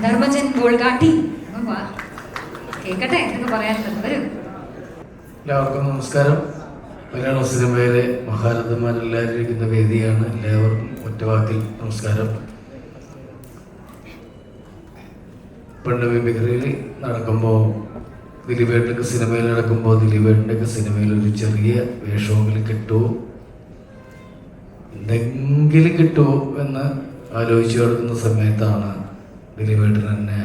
ധർമ്മജൻ ബോൾഗാട്ടി കേക്കട്ടെ എന്നൊക്കെ പറയാനുള്ളത് വരും. എല്ലാവർക്കും നമസ്കാരം. മലയാള സിനിമയിലെ മഹാരഥന്മാരെല്ലാവരും ഇരിക്കുന്ന വേദിയാണ്. എല്ലാവർക്കും ഒറ്റവാക്കിൽ നമസ്കാരം. പണ്ട് മിമിക്രിയിൽ നടക്കുമ്പോൾ ദിലീപേട്ടനൊക്കെ സിനിമയിൽ നടക്കുമ്പോൾ ദിലീപേട്ടൻ്റെയൊക്കെ സിനിമയിൽ ഒരു ചെറിയ വേഷമെങ്കിലും കിട്ടുമോ, എന്തെങ്കിലും കിട്ടുമോ എന്ന് ആലോചിച്ചു കിടക്കുന്ന സമയത്താണ് ദിലീപേട്ടൻ എന്നെ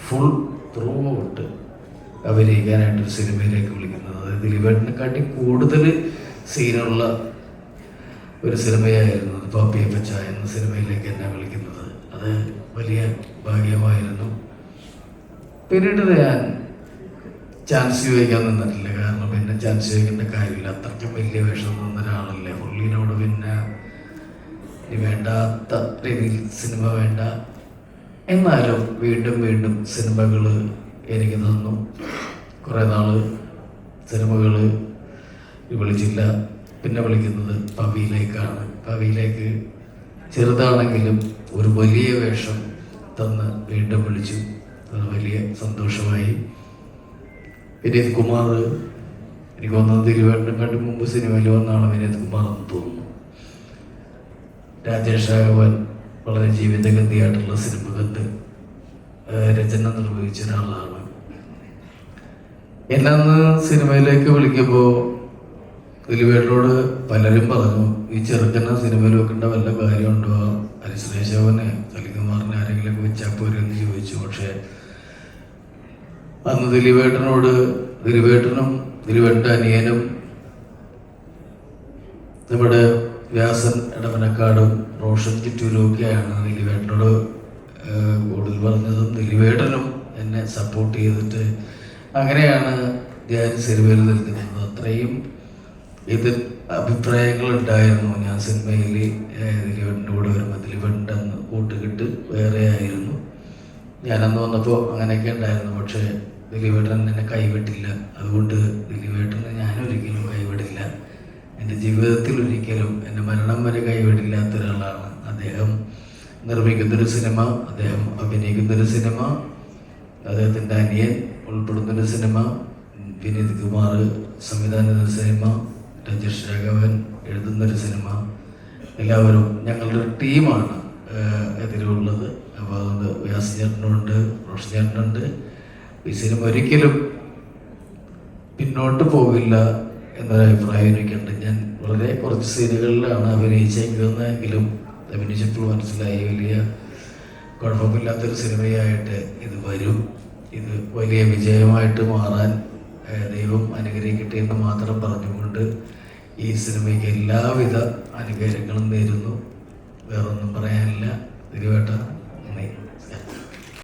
ഫുൾ ത്രൂ ഔട്ട് അഭിനയിക്കാനായിട്ടൊരു സിനിമയിലേക്ക് വിളിക്കുന്നത്. അതായത് ദിലീപേട്ടനെക്കാട്ടി കൂടുതൽ സീനുള്ള ഒരു സിനിമയായിരുന്നു പാപ്പിയപ്പച്ച എന്ന സിനിമയിലേക്ക് എന്നെ വിളിക്കുന്നത്. അത് വലിയ ഭാഗ്യമായിരുന്നു. പിന്നീട് ഞാൻ ചാൻസ് ചോദിക്കാൻ നിന്നിട്ടില്ല. കാരണം പിന്നെ ചാൻസ് ചോദിക്കേണ്ട കാര്യമില്ല. അത്രയ്ക്കും വലിയ വേഷം തന്ന ഒരാളല്ലേ. പുള്ളിനോട് പിന്നെ ഇനി വേണ്ടാത്ത രീതിയിൽ സിനിമ വേണ്ട. എന്നാലും വീണ്ടും വീണ്ടും സിനിമകൾ എനിക്ക് തന്നു. കുറേ നാൾ സിനിമകൾ വിളിച്ചില്ല. പിന്നെ വിളിക്കുന്നത് പവിയിലേക്കാണ്. പവിയിലേക്ക് ചെറുതാണെങ്കിലും ഒരു വലിയ വേഷം തന്ന് വീണ്ടും വിളിച്ചു. അത് വലിയ സന്തോഷമായി. വിനീത് കുമാർ, എനിക്ക് വന്നത് ദിലീപേട്ടനെക്കാട്ടും മുമ്പ് സിനിമയിൽ വന്നാണ് വിനീത് കുമാർ എന്ന് തോന്നുന്നു. രാജേഷ് രാഘവൻ വളരെ ജീവിതഗതിയായിട്ടുള്ള സിനിമകത്ത് രചന നിർവഹിച്ച ഒരാളാണ്. എന്നെ അന്ന് സിനിമയിലേക്ക് വിളിക്കുമ്പോൾ ദിലീപേട്ടനോട് പലരും പറഞ്ഞു, ഈ ചെറുക്കനെ സിനിമയിൽ വെക്കേണ്ട വല്ല കാര്യമുണ്ടോ, ഹരിശ്രേഷവനെ സലികുമാറിനെ ആരെങ്കിലുമൊക്കെ വെച്ചാൽ പോരെന്ന് ചോദിച്ചു. പക്ഷേ അന്ന് ദിലീപേട്ടനും ദിലീപേട്ടൻ്റെ അനിയനും നമ്മുടെ വ്യാസൻ ഇടവനക്കാടും റോഷൻ ചിറ്റൂരും ഒക്കെയാണ് ദിലീപേട്ടനോട് കൂടുതൽ പറഞ്ഞതും. ദിലീപേട്ടനും എന്നെ സപ്പോർട്ട് ചെയ്തിട്ട് അങ്ങനെയാണ് ഞാൻ സിനിമയിൽ നിൽക്കുന്നത്. അത്രയും എതിർ അഭിപ്രായങ്ങളുണ്ടായിരുന്നു. ഞാൻ സിനിമയിൽ ദിലീപേട്ടൻ്റെ കൂടെ വരുമ്പോൾ ദിലീപേട്ടൻ്റെ അന്ന് കൂട്ടുകെട്ട് വേറെ ആയിരുന്നു. ഞാനന്ന് വന്നപ്പോൾ അങ്ങനെയൊക്കെ ഉണ്ടായിരുന്നു. പക്ഷേ ദിലീപേട്ടൻ എന്നെ കൈവിട്ടില്ല. അതുകൊണ്ട് ദിലീപേട്ടനെ ഞാനൊരിക്കലും കൈവിടില്ല. എൻ്റെ ജീവിതത്തിൽ ഒരിക്കലും എൻ്റെ മരണം വരെ കൈവിടില്ലാത്ത ഒരാളാണ്. അദ്ദേഹം നിർമ്മിക്കുന്നൊരു സിനിമ, അദ്ദേഹം അഭിനയിക്കുന്നൊരു സിനിമ, അദ്ദേഹത്തിൻ്റെ അനിയൻ ഉൾപ്പെടുന്നൊരു സിനിമ, വിനീത് കുമാർ സംവിധാനം ചെയ്ത സിനിമ, രാജേഷ് രാഘവൻ എഴുതുന്നൊരു സിനിമ, എല്ലാവരും ഞങ്ങളുടെ ഒരു ടീമാണ് എതിരുള്ളത്. അപ്പോൾ അതുകൊണ്ട് വ്യാസ് ചേട്ടനുണ്ട്, റോഷൻ ചേട്ടനുണ്ട്. ഈ സിനിമ ഒരിക്കലും പിന്നോട്ട് പോകില്ല എന്നൊരഭിപ്രായം എനിക്കുണ്ട്. ഞാൻ വളരെ കുറച്ച് സീനുകളിലാണ് അഭിനയിച്ചെങ്കിലും അഭിനയിച്ചപ്പോൾ മനസ്സിലായി വലിയ കുഴപ്പമില്ലാത്തൊരു സിനിമയായിട്ട് ഇത് വരും. ഇത് വലിയ വിജയമായിട്ട് മാറാൻ ദൈവം അനുഗ്രഹിക്കട്ടെ എന്ന് മാത്രം പറഞ്ഞുകൊണ്ട് ഈ സിനിമയ്ക്ക് എല്ലാവിധ അനുഗ്രഹങ്ങളും നേരുന്നു. വേറൊന്നും പറയാനില്ല. ദിലീപേട്ട, നന്ദി.